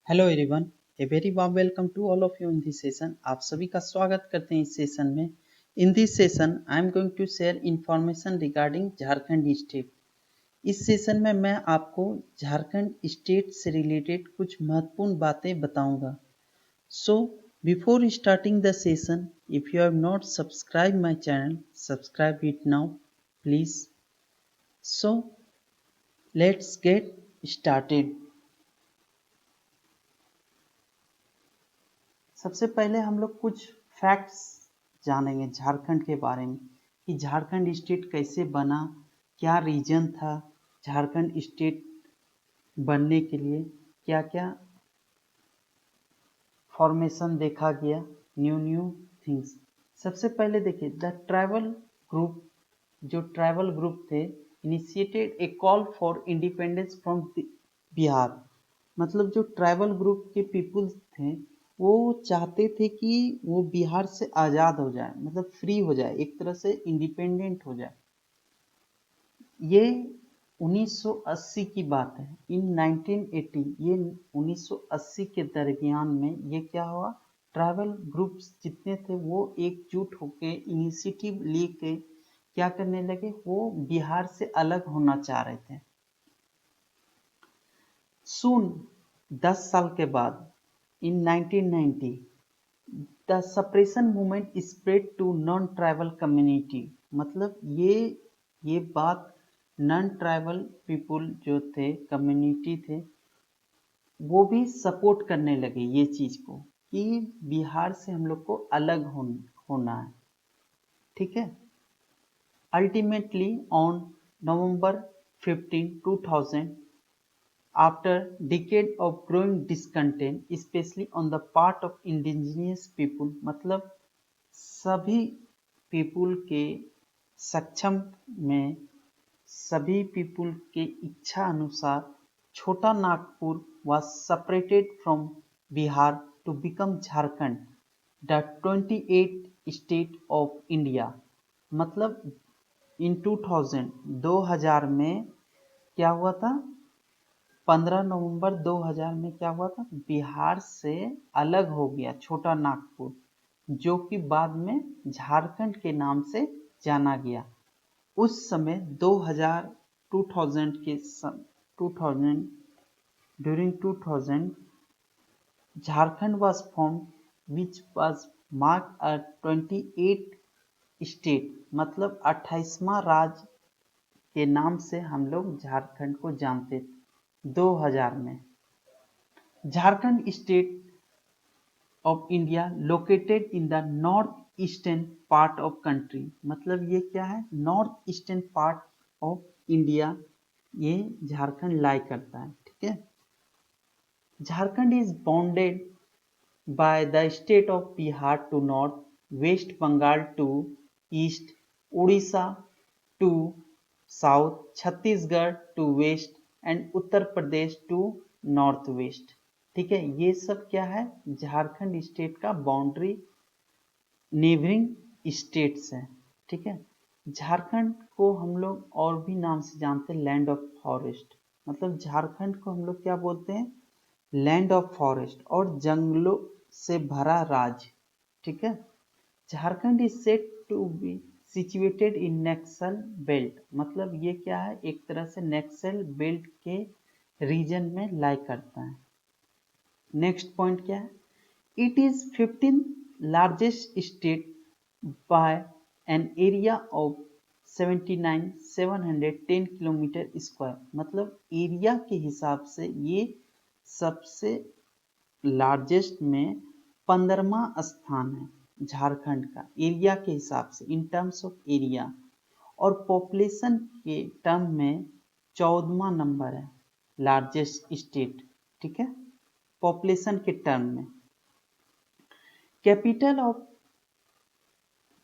Hello everyone, a very warm welcome to all of you in this session. आप सभी का स्वागत करते हैं इस सेशन में। In this session I am going to share information regarding Jharkhand state. इस सेशन में मैं आपको झारखंड स्टेट से रिलेटेड कुछ महत्वपूर्ण बातें बताऊंगा। So before starting the session, if you have not subscribe my channel, subscribe it now please. So let's get started. सबसे पहले हम लोग कुछ फैक्ट्स जानेंगे झारखंड के बारे में कि झारखंड स्टेट कैसे बना, क्या रीजन था झारखंड स्टेट बनने के लिए, क्या क्या फॉर्मेशन देखा गया, न्यू थिंग्स। सबसे पहले देखिए द ट्राइबल ग्रुप, जो ट्राइबल ग्रुप थे initiated A call for independence from Bihar. मतलब जो ट्राइबल ग्रुप के पीपुल्स थे वो चाहते थे कि वो बिहार से आज़ाद हो जाए, मतलब फ्री हो जाए, एक तरह से इंडिपेंडेंट हो जाए। ये 1980 की बात है। इन 1980, ये 1980 के दरमियान में ये क्या हुआ, ट्राइबल ग्रुप्स जितने थे वो एकजुट होके इनिशिएटिव लेके क्या करने लगे, वो बिहार से अलग होना चाह रहे थे। सून 10 साल के बाद in 1990 the suppression movement spread to non tribal community. मतलब ये बात नॉन ट्राइबल पीपुल जो थे, कम्युनिटी थे, वो भी सपोर्ट करने लगे ये चीज को कि बिहार से हम लोग को अलग होना है। ठीक है। Ultimately on November 15, 2000, after decade of growing discontent, especially on the part of indigenous people, मतलब सभी पीपुल के सक्षम में, सभी पीपुल के इच्छा अनुसार छोटा Nagpur was separated from Bihar to become Jharkhand, the 28th state of India। मतलब इन 2000 में क्या हुआ था, 15 नवंबर 2000 में क्या हुआ था, बिहार से अलग हो गया छोटा नागपुर, जो कि बाद में झारखंड के नाम से जाना गया। उस समय 2000 के 2000 during 2000 Jharkhand was form which was mark a 28 state, मतलब 28वां राज्य के नाम से हम लोग झारखंड को जानते थे 2000 में। Jharkhand state of India located in the north eastern part of country. मतलब ये क्या है, north eastern part of India, ये झारखंड लाई करता है। ठीक है। Jharkhand is bounded by the state of Bihar to north, West Bengal to east, Orissa to south, Chhattisgarh to west and Uttar Pradesh to north west. ठीक है। ये सब क्या है, झारखंड स्टेट का बाउंड्री नेबरिंग स्टेट्स है। ठीक है। झारखंड को हम लोग और भी नाम से जानते हैं, लैंड ऑफ फॉरेस्ट। मतलब झारखंड को हम लोग क्या बोलते हैं, लैंड ऑफ फॉरेस्ट और जंगलों से भरा राज्य। ठीक है। Jharkhand is said to be situated in Naxal belt. मतलब ये क्या है, एक तरह से नक्सल बेल्ट के रीजन में लाई करता है। नेक्स्ट पॉइंट क्या है, it is 15th largest state by an area of 79,710 kilometre square. मतलब एरिया के हिसाब से ये सबसे लार्जेस्ट में 15वां स्थान है झारखंड का, एरिया के हिसाब से, इन टर्म्स ऑफ एरिया। और पॉपुलेशन के टर्म में 14वां नंबर है लार्जेस्ट स्टेट। ठीक है, पॉपुलेशन के टर्म में।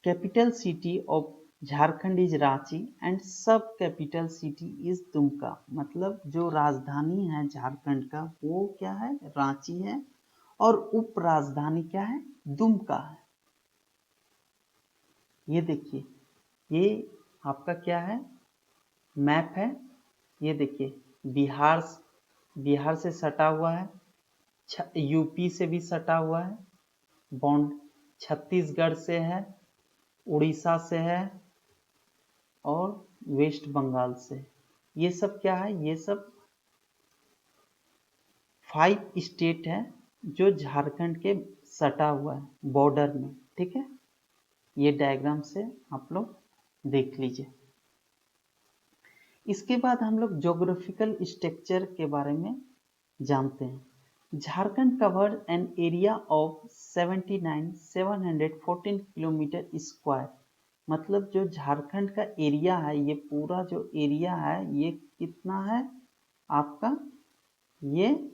Capital city of Jharkhand is Ranchi and सब कैपिटल सिटी इज दुमका। मतलब जो राजधानी है झारखंड का वो क्या है, रांची है, और उप राजधानी क्या है, दुमका है। ये देखिए, ये आपका क्या है, मैप है। ये देखिए बिहार से सटा हुआ है, यूपी से भी सटा हुआ है बॉर्डर, छत्तीसगढ़ से है, उड़ीसा से है और वेस्ट बंगाल से। ये सब क्या है, ये सब 5 स्टेट है जो झारखंड के सटा हुआ है बॉर्डर में। ठीक है, ये डायग्राम से आप लोग देख लीजिए। इसके बाद हम लोग ज्योग्राफिकल स्ट्रक्चर के बारे में जानते हैं। Jharkhand cover an area of 79,714 kilometre square. मतलब जो झारखंड का एरिया है, ये पूरा जो एरिया है ये कितना है आपका, ये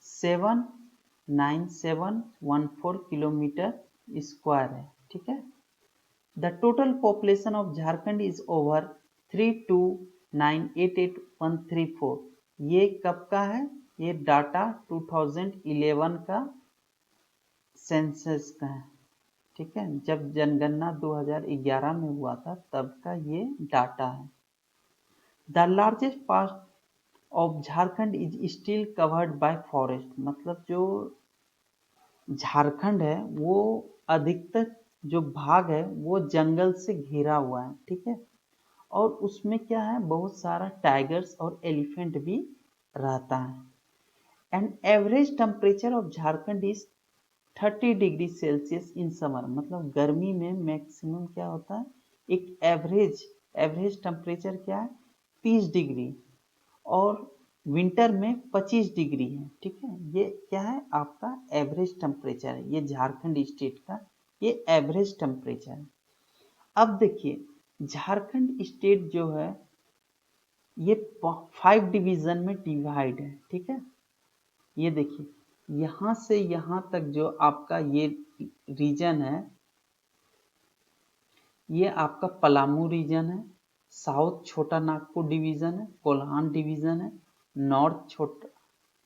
79714 किलोमीटर स्क्वायर है। ठीक है, the total population of Jharkhand is over 329,88,134। ये कब का है, ये डाटा 2011 का सेंसस का है। ठीक है, जब जनगणना 2011 में हुआ था तब का ये डाटा है। The largest part of Jharkhand is still covered by forest. मतलब जो झारखंड है वो अधिकतर जो भाग है वो जंगल से घिरा हुआ है। ठीक है, और उसमें क्या है, बहुत सारा टाइगर्स और एलिफेंट भी रहता है। And average temperature of Jharkhand is 30 degree Celsius in summer. मतलब गर्मी में मैक्सिमम क्या होता है, एक एवरेज टेम्परेचर क्या है 30 डिग्री, और विंटर में 25 डिग्री है। ठीक है, ये क्या है आपका एवरेज टेम्परेचर है, ये झारखंड स्टेट का ये एवरेज टेम्परेचर है। अब देखिए झारखंड स्टेट जो है ये 5 डिवीजन में डिवाइड है। ठीक है, ये देखिए यहाँ से यहाँ तक जो आपका ये रीजन है, ये आपका पलामू रीजन है, साउथ छोटा नागपुर डिवीजन है, कोल्हान डिवीजन है, नॉर्थ छोटा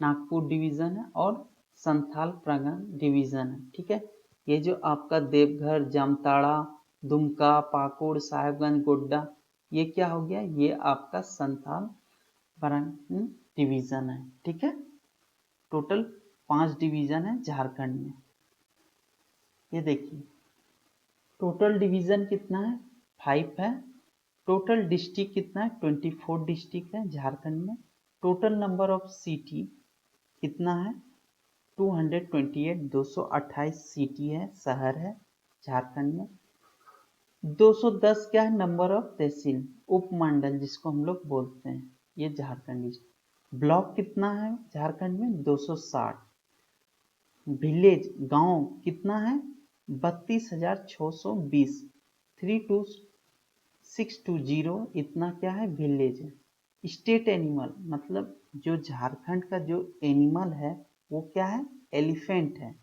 नागपुर डिवीजन है और संथाल प्रगण डिवीजन है। ठीक है, ये जो आपका देवघर, जामताड़ा, दुमका, पाकुड़, साहेबगंज, गोड्डा, ये क्या हो गया, ये आपका संथाल प्रगण डिवीजन है। ठीक है, टोटल 5 डिवीजन है झारखंड में। ये देखिए टोटल डिवीजन कितना है, 5 है। टोटल डिस्ट्रिक्ट कितना है, 24 डिस्ट्रिक्ट है झारखंड में। टोटल नंबर ऑफ सिटी कितना है, 228, 228 सिटी है, शहर है झारखंड में। 210 क्या है नंबर ऑफ तहसील, उपमंडल जिसको हम लोग बोलते हैं, ये झारखंड। ब्लॉक कितना है झारखंड में, 260। विलेज गांव कितना है, 32,620, 32620, इतना क्या है विलेज है। स्टेट एनिमल मतलब जो झारखंड का जो एनिमल है वो क्या है, एलिफेंट है।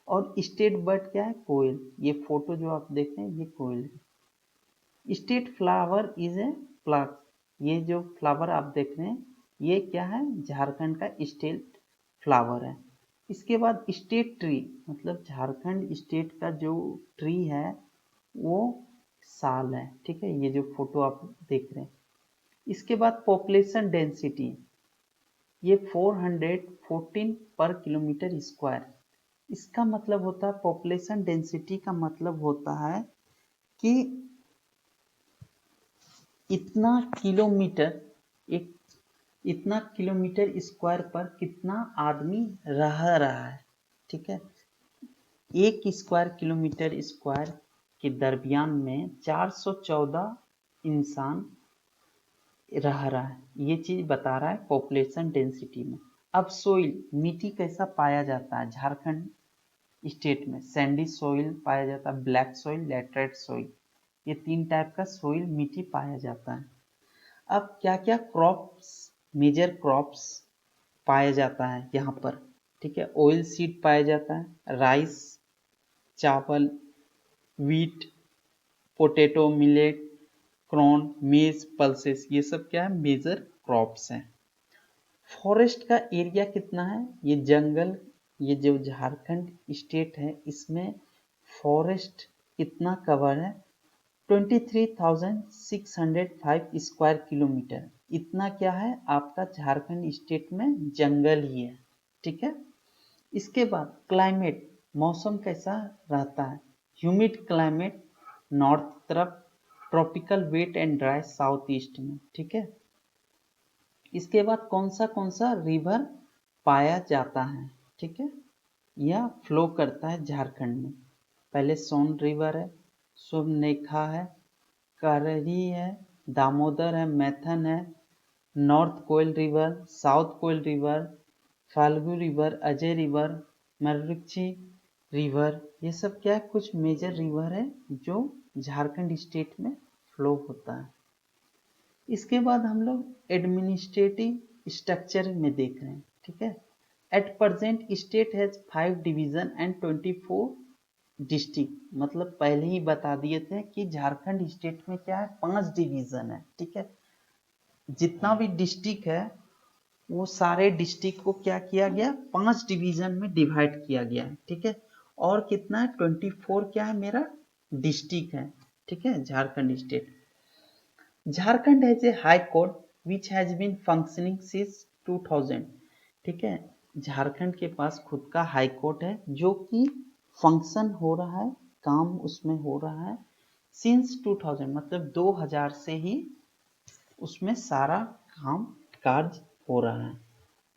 और स्टेट बर्ड क्या है, कोयल। ये फोटो जो आप देख रहे हैं ये कोयल है। State flower is a plant. ये जो फ्लावर आप देख रहे हैं ये क्या है, झारखंड का स्टेट फ्लावर है। इसके बाद स्टेट ट्री, मतलब झारखंड स्टेट का जो ट्री है वो साल है। ठीक है, ये जो फोटो आप देख रहे हैं। इसके बाद पॉपुलेशन डेंसिटी, ये 414 पर किलोमीटर स्क्वायर। इसका मतलब होता है, पॉपुलेशन डेंसिटी का मतलब होता है कि इतना किलोमीटर, एक इतना किलोमीटर स्क्वायर पर कितना आदमी रह रहा है। ठीक है, एक स्क्वायर किलोमीटर स्क्वायर के दरमियान में 414 इंसान रह रहा है। ये चीज बता रहा है पॉपुलेशन डेंसिटी में। अब सोइल, मिट्टी कैसा पाया जाता है झारखंड स्टेट में, सैंडी सोइल पाया जाता है, ब्लैक सोइल, लैटराइट सोइल, ये 3 टाइप का सोइल मिट्टी पाया जाता है। अब क्या क्या क्रॉप्स, मेजर क्रॉप्स पाया जाता है यहाँ पर। ठीक है, ऑयल सीड पाया जाता है, राइस, चावल, वीट, पोटैटो, मिलेट, क्रॉन, मेज, पल्सेस, ये सब क्या है मेजर क्रॉप्स हैं। फॉरेस्ट का एरिया कितना है, ये जंगल, ये जो झारखंड स्टेट है इसमें फॉरेस्ट कितना कवर है, 23,605 स्क्वायर किलोमीटर। इतना क्या है आपका झारखंड स्टेट में जंगल ही है। ठीक है, इसके बाद क्लाइमेट, मौसम कैसा रहता है? ह्यूमिड क्लाइमेट नॉर्थ तरफ, tropical wet and dry south east में, ठीक है। इसके बाद कौन सा रिवर पाया जाता है, ठीक है, या फ्लो करता है झारखंड में? पहले सोन रिवर है, सुवर्णरेखा है, करही है, दामोदर है, मैथन है, north Koel river, south Koel river, Falgu river, Ajay river, Marichika river, ये सब क्या है, कुछ मेजर रिवर है जो झारखंड स्टेट में फ्लो होता है। इसके बाद हम लोग एडमिनिस्ट्रेटिव स्ट्रक्चर में देख रहे हैं, ठीक है। At present state has 5 division and 24 district, मतलब पहले ही बता दिए थे कि झारखंड स्टेट में क्या है, 5 डिवीजन है, ठीक है। जितना भी डिस्ट्रिक्ट है वो सारे डिस्ट्रिक्ट को क्या किया गया, 5 डिवीजन में डिवाइड किया गया है, ठीक है। और कितना है, 24 क्या है मेरा डिस्ट्रिक्ट है, ठीक है, Jharkhand state. Jharkhand has a high court which has been functioning since 2000, ठीक है। झारखंड के पास खुद का हाई कोर्ट है जो कि फंक्शन हो रहा है, काम उसमें हो रहा है सिंस 2000, मतलब 2000 से ही उसमें सारा काम काज हो रहा है।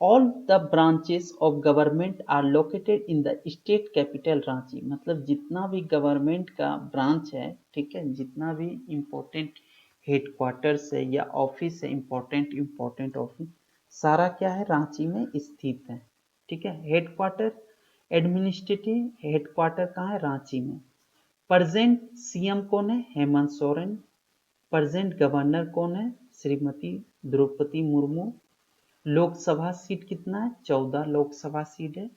All the branches of government are located in the state capital Ranchi, मतलब जितना भी गवर्नमेंट का ब्रांच है, ठीक है, जितना भी इम्पोर्टेंट हेडक्वार्टर्स है या ऑफिस है, इम्पोर्टेंट ऑफिस, सारा क्या है, रांची में स्थित है, ठीक है। हेडक्वार्टर, एडमिनिस्ट्रेटिव हेडक्वार्टर कहाँ है, रांची में। प्रेजेंट सीएम कौन है, हेमंत सोरेन। प्रेजेंट गवर्नर कौन है, श्रीमती द्रौपदी मुर्मू। लोकसभा सीट कितना है, 14 लोकसभा सीट है।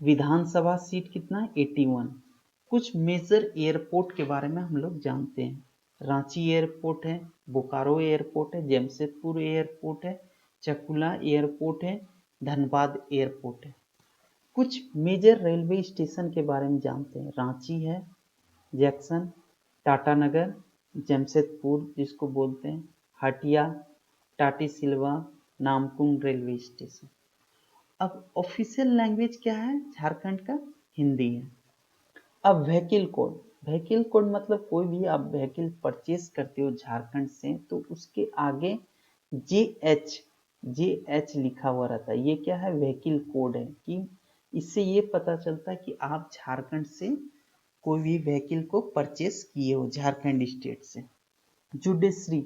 विधानसभा सीट कितना है, 81। कुछ मेजर एयरपोर्ट के बारे में हम लोग जानते हैं। रांची एयरपोर्ट है, बोकारो एयरपोर्ट है, जमशेदपुर एयरपोर्ट है, चकुला एयरपोर्ट है, धनबाद एयरपोर्ट है। कुछ मेजर रेलवे स्टेशन के बारे में जानते हैं। रांची है, जंक्शन, टाटानगर, जमशेदपुर जिसको बोलते हैं, हटिया, टाटीसिलवा, नामकुम रेलवे स्टेशन। अब ऑफिशियल लैंग्वेज क्या है झारखंड का, हिंदी है। अब व्हीकल कोड, व्हीकल कोड मतलब कोई भी आप व्हीकल परचेज करते हो झारखंड से तो उसके आगे जे एच लिखा हुआ रहता है, ये क्या है, व्हीकल कोड है, कि इससे ये पता चलता है कि आप झारखंड से कोई भी व्हीकल को परचेस किए हो झारखंड स्टेट से। Judiciary,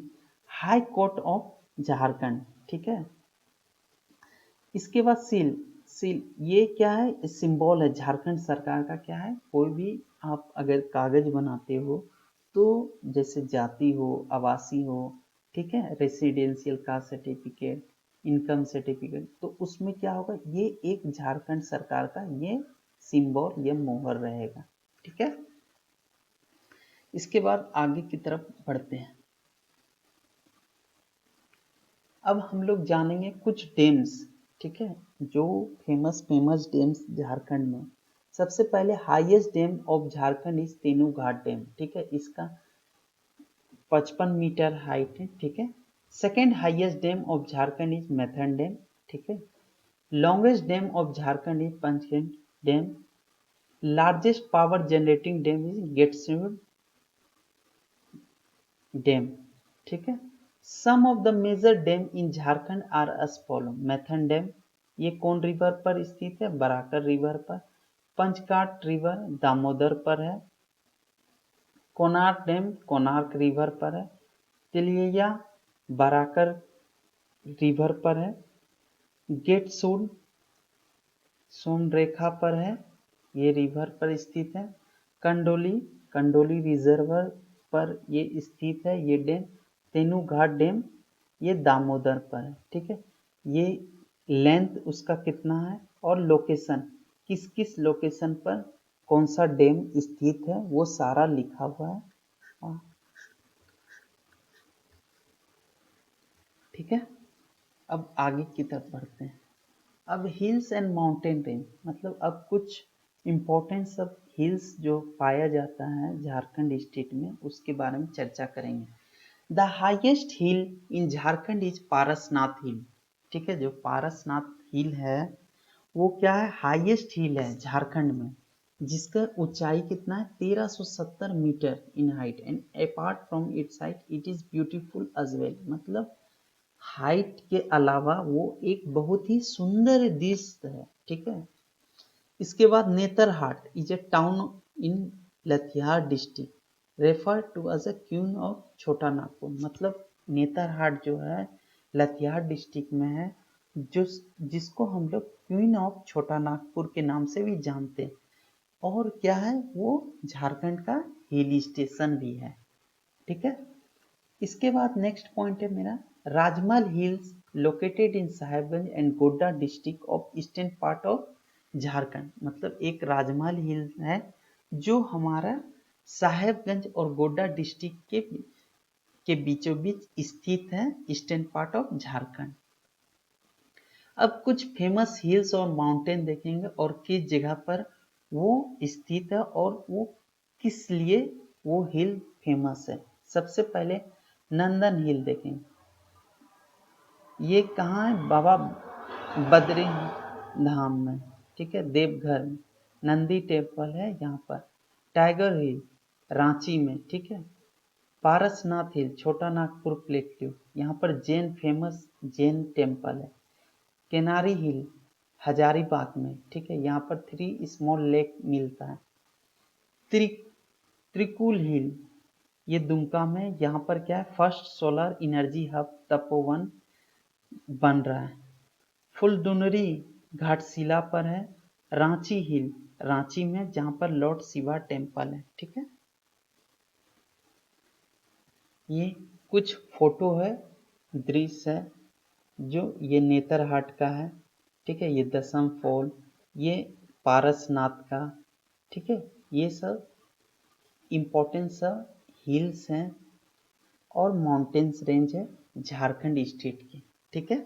high court of Jharkhand, ठीक है। इसके बाद सील, सील ये क्या है, सिंबल है झारखंड सरकार का, क्या है, कोई भी आप अगर कागज बनाते हो तो जैसे जाति हो, आवासीय हो, ठीक है, residential caste certificate, income certificate, तो उसमें क्या होगा, ये एक झारखंड सरकार का ये सिंबल, ये मोहर रहेगा, ठीक है। इसके बाद आगे की तरफ बढ़ते हैं। अब हम लोग जानेंगे कुछ डैम्स, ठीक है, जो फेमस डैम्स झारखंड में। सबसे पहले highest dam of Jharkhand is तेनू घाट डैम, ठीक है, इसका 55 मीटर हाइट है, ठीक है। Second highest dam of Jharkhand is Maithon dam, ठीक है। Longest dam of Jharkhand is Panchgarh dam. Largest power generating dam is Getsur dam, ठीक है। Some of the major dam in Jharkhand are as follow. Maithon dam, ये कौन रिवर पर स्थित है, बराकर रिवर पर। पंचकाट रिवर दामोदर पर है। कोणार्क डैम कोणार्क रिवर पर है। तिलिया बराकर रिवर पर है। गेटसूर सोनरेखा पर है, ये रिवर पर स्थित है। कंडोली कंडोली रिजर्वर पर ये स्थित है, ये डैम। तेनू घाट डैम ये दामोदर पर है, ठीक है। ये लेंथ उसका कितना है और लोकेशन, किस किस लोकेशन पर कौन सा डैम स्थित है वो सारा लिखा हुआ है, ठीक है। अब आगे की तरफ बढ़ते हैं। अब हिल्स एंड माउंटेन रेंज, मतलब अब कुछ इम्पोर्टेंट सब हिल्स जो पाया जाता है झारखंड स्टेट में उसके बारे में चर्चा करेंगे। The highest hill in Jharkhand is Parasnath hill, ठीक है। जो पारसनाथ हिल है वो क्या है, हाईएस्ट हिल है झारखंड में, जिसका ऊंचाई कितना है, 1370 metre in height, and apart from its height it is beautiful as well. मतलब हाइट के अलावा वो एक बहुत ही सुंदर दृश्य है, ठीक है। इसके बाद Netarhat is a town in Latehar district refer to as a queen of Chota Nagpur. मतलब नेतरहाट जो है लतिहार डिस्ट्रिक्ट में है, जो जिसको हम लोग क्वीन ऑफ छोटा नागपुर के नाम से भी जानते हैं। और क्या है, वो झारखंड का हिल स्टेशन भी है, ठीक है। इसके बाद नेक्स्ट पॉइंट है मेरा, Rajmahal hills located in Sahebganj and Godda district of eastern part of Jharkhand. मतलब एक राजमहल हिल्स है जो हमारा साहेबगंज और गोड्डा डिस्ट्रिक्ट के बीचों बीच स्थित है, ईस्टर्न पार्ट ऑफ झारखंड। अब कुछ फेमस हिल्स और माउंटेन देखेंगे और किस जगह पर वो स्थित है और वो किस लिए वो हिल फेमस है। सबसे पहले नंदन हिल देखेंगे, ये कहाँ है, बाबा बद्री धाम में, ठीक है, देवघर में नंदी टेम्पल है यहाँ पर। टाइगर हिल रांची में, ठीक है। पारसनाथ हिल छोटा नागपुर प्लेट्यू, यहाँ पर जैन फेमस जैन टेम्पल है। केनारी हिल हजारीबाग में, ठीक है, यहाँ पर 3 स्मॉल लेक मिलता है। त्रिकुल हिल ये दुमका में, यहाँ पर क्या है, first solar energy hub Tapovan बन रहा है। फुलदुनरी घाटशिला पर है। रांची हिल रांची में, जहाँ पर लॉर्ड शिवा टेम्पल है, ठीक है। ये कुछ फोटो है, दृश्य है, जो ये नेतरहाट का है, ठीक है। ये दसम फॉल, ये पारसनाथ का, ठीक है। ये सब इम्पोर्टेंट सब हिल्स हैं और माउंटेन्स रेंज है झारखंड स्टेट की, ठीक है।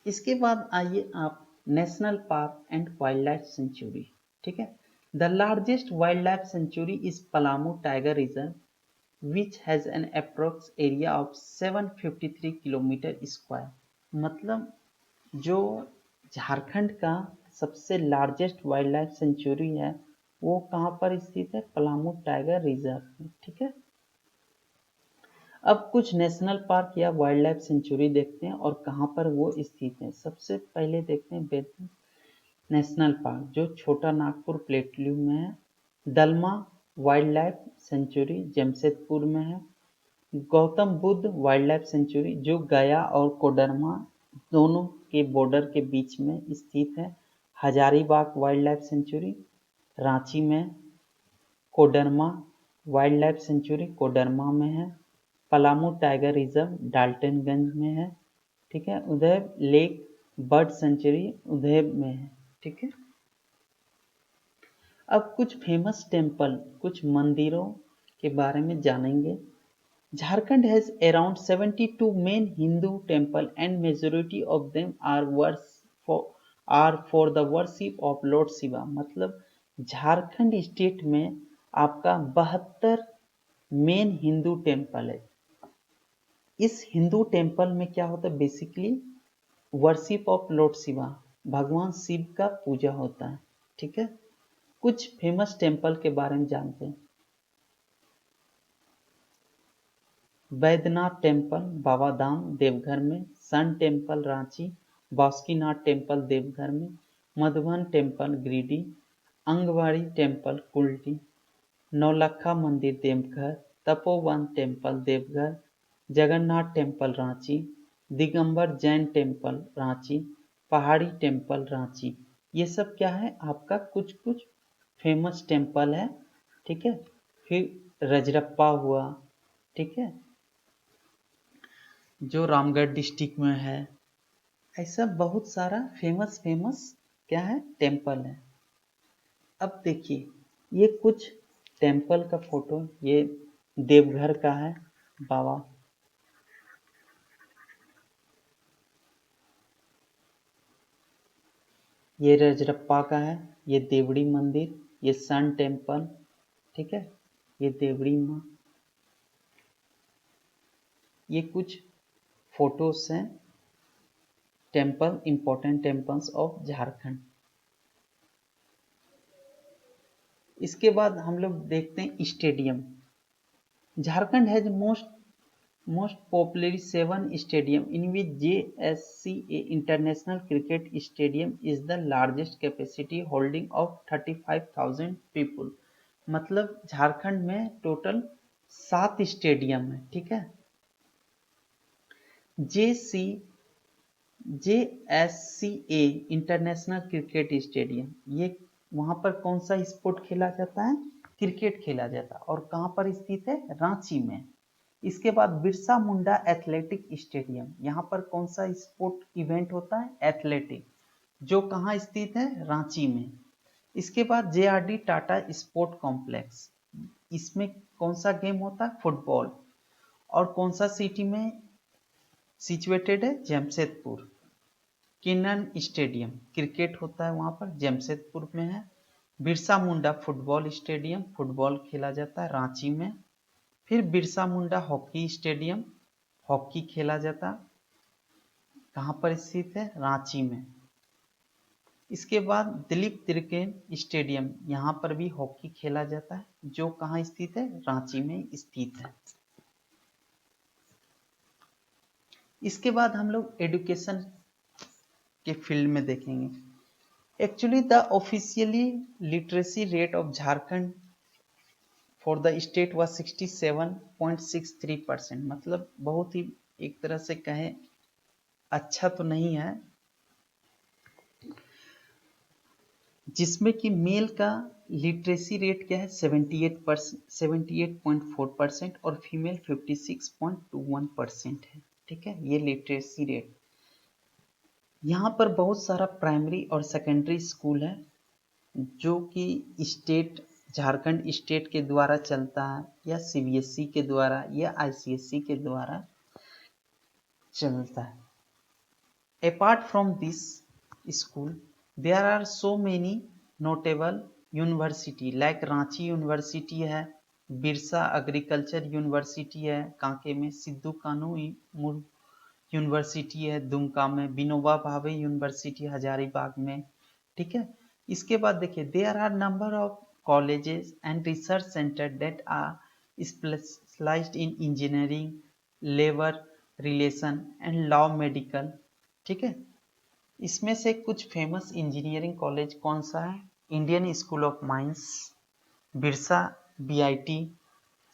इसके बाद आइए आप national park and wild life century, ठीक है। The largest wild life sanctuary is Palamu tiger reserve which has an approx area of 753 kilometre square. मतलब जो झारखंड का सबसे लार्जेस्ट वाइल्ड लाइफ सेंचुरी है वो कहाँ पर स्थित है, पलामू टाइगर रिजर्व में, ठीक है। अब कुछ नेशनल पार्क या वाइल्ड लाइफ सेंचुरी देखते हैं और कहाँ पर वो स्थित है। सबसे पहले देखते हैं बेतन नेशनल पार्क, जो छोटा नागपुर प्लेट्यू में है। दलमा वाइल्ड लाइफ सेंचुरी जमशेदपुर में है। Gautam Buddha wild life century जो गया और कोडरमा दोनों के बॉर्डर के बीच में स्थित है। Hazaribagh wild life sanctuary Ranchi में। Koderma wild life sanctuary Koderma में है। पलामू टाइगर रिजर्व डाल्टनगंज में है, ठीक है। उदय लेक बर्ड सेंचुरी उदय में है, ठीक है। अब कुछ फेमस टेम्पल, कुछ मंदिरों के बारे में जानेंगे। Jharkhand has around 72 main Hindu temple and majority of them are for the worship of Lord Shiva। मतलब झारखंड स्टेट में आपका 72 मेन हिंदू टेम्पल है। इस हिंदू टेम्पल में क्या होता है, basically worship of Lord Shiva, भगवान शिव का पूजा होता है, ठीक है। कुछ फेमस टेम्पल के बारे में जानते हैं। बैद्यनाथ टेम्पल बाबा धाम देवघर में। Sun temple Ranchi. Basukinath temple Deoghar में। मधुबन टेम्पल गिरिडीह। अंगवाड़ी टेम्पल कुल्टी। नौलखा मंदिर Deoghar. Tapovan temple Deoghar. Jagannath temple Ranchi. Digambar Jain temple Ranchi. Pahari temple Ranchi. ये सब क्या है, आपका कुछ कुछ फेमस टेम्पल है, ठीक है। फिर रजरप्पा हुआ, ठीक है, जो रामगढ़ डिस्ट्रिक्ट में है। ऐसा बहुत सारा फेमस फेमस क्या है, टेम्पल है। अब देखिए ये कुछ टेम्पल का फोटो, ये देवघर का है बाबा, ये रजरप्पा का है, ये देवड़ी मंदिर, ये सन टेम्पल, ठीक है, ये देवड़ी माँ। ये कुछ फोटोस हैं temple, important temples of Jharkhand. इसके बाद हम लोग देखते हैं stadium. Jharkhand has most popular 7 stadium in which JSCA International Cricket Stadium is the largest capacity holding of 35,000 people। मतलब झारखंड में टोटल 7 स्टेडियम है, ठीक है। JSCA इंटरनेशनल क्रिकेट स्टेडियम, ये वहां पर कौन सा स्पोर्ट खेला जाता है? क्रिकेट खेला जाता है। और कहां पर स्थित है? रांची में। इसके बाद बिरसा मुंडा एथलेटिक स्टेडियम, यहाँ पर कौन सा स्पोर्ट इवेंट होता है? एथलेटिक, जो कहाँ स्थित है? रांची में। इसके बाद JRD टाटा स्पोर्ट कॉम्प्लेक्स, इसमें कौन सा गेम होता है? फुटबॉल। और कौन सा सिटी में सिचुएटेड है? जमशेदपुर। किन्नन स्टेडियम, क्रिकेट होता है वहां पर, जमशेदपुर में है। Birsa Munda football stadium, football खेला जाता है रांची में। फिर Birsa Munda hockey stadium, hockey खेला जाता, कहाँ पर स्थित है? रांची में। इसके बाद दिलीप तिरकेन स्टेडियम, यहाँ पर भी हॉकी खेला जाता है, जो कहाँ स्थित है? रांची में स्थित है। इसके बाद हम लोग एजुकेशन के फील्ड में देखेंगे। Actually the officially literacy rate of Jharkhand for the state was 67.63%। मतलब बहुत ही एक तरह से कहें अच्छा तो नहीं है, जिसमें कि मेल का लिटरेसी रेट क्या है? 78.4% और फीमेल 56.21% है, ठीक है। ये लिटरेसी रेट। यहाँ पर बहुत सारा प्राइमरी और सेकेंडरी स्कूल है, जो कि स्टेट, झारखंड स्टेट के द्वारा चलता है, या CBSE के द्वारा, या ICSE के द्वारा चलता है। Apart from this school there are so many notable university, like Ranchi university है, बिरसा एग्रीकल्चर यूनिवर्सिटी है कांके में, सिद्धू कानू यूनिवर्सिटी है दुमका में, विनोबा भावे यूनिवर्सिटी हजारीबाग में, ठीक है। इसके बाद देखिए, there are number of colleges and research centre that are specialised in engineering, labour relation and law, medical, ठीक है। इसमें से कुछ फेमस इंजीनियरिंग कॉलेज कौन सा है? Indian school of mines, Birsa BIT,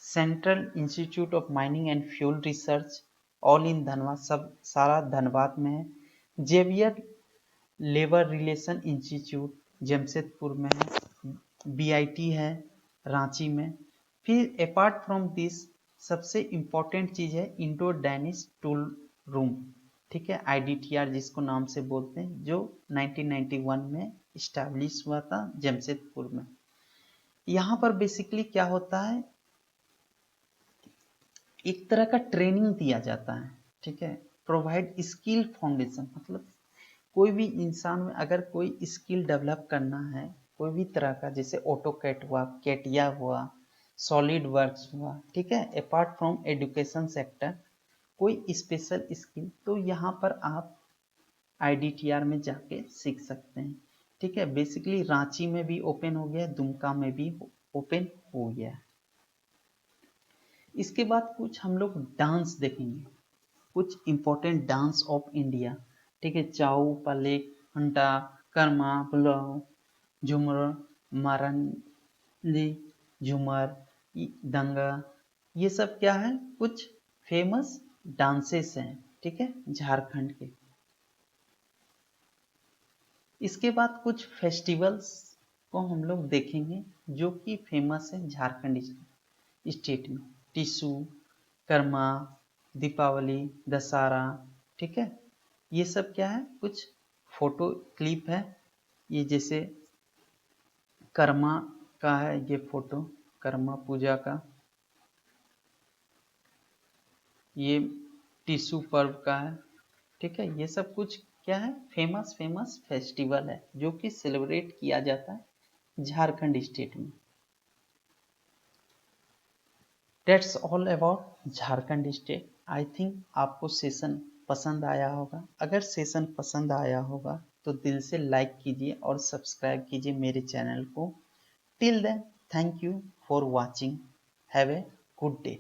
central institute of mining and fuel research, all in Dhanbad, सब सारा धनबाद में है। Xavier labour relation institute Jamshedpur में है। BIT है रांची में। फिर अपार्ट फ्रॉम दिस सबसे इम्पोर्टेंट चीज है इंडो डैनिश टूल रूम, ठीक है, IDTR जिसको नाम से बोलते हैं, जो 1991 में इस्टेब्लिश हुआ था जमशेदपुर में। यहाँ पर बेसिकली क्या होता है? एक तरह का ट्रेनिंग दिया जाता है, ठीक है। प्रोवाइड स्किल फाउंडेशन, मतलब कोई भी इंसान में अगर कोई स्किल डेवलप करना है, कोई भी तरह का, जैसे ऑटोकैड हुआ, कैटिया हुआ, सॉलिड वर्क्स हुआ, ठीक है, अपार्ट फ्रॉम एजुकेशन सेक्टर, कोई स्पेशल स्किल, तो यहाँ पर आप IDTR में जाके सीख सकते हैं, ठीक है। बेसिकली रांची में भी ओपन हो गया, दुमका में भी ओपन हो गया। इसके बाद कुछ हम लोग डांस देखेंगे, कुछ इंपॉर्टेंट डांस ऑफ इंडिया, ठीक है। चाऊ, पलेक, हंटा, कर्मा, बुलाओ, झूमर, मारंडी, झूमर, दंगा, ये सब क्या है? कुछ फेमस डांसेस हैं, ठीक है, झारखंड के। इसके बाद कुछ फेस्टिवल्स को हम लोग देखेंगे जो कि फेमस है झारखंड स्टेट में। टिशू, कर्मा, दीपावली, दशहरा, ठीक है। ये सब क्या है? कुछ फोटो क्लिप है। ये जैसे कर्मा का है ये फोटो, कर्मा पूजा का। ये टिशू पर्व का है, ठीक है। ये सब कुछ क्या है? फेमस फेमस फेस्टिवल है जो कि सेलिब्रेट किया जाता है झारखंड स्टेट में। That's all about Jharkhand state. I think आपको सेशन पसंद आया होगा। अगर सेशन पसंद आया होगा तो दिल से लाइक कीजिए और सब्सक्राइब कीजिए मेरे चैनल को। Till then, thank you for watching. Have a good day.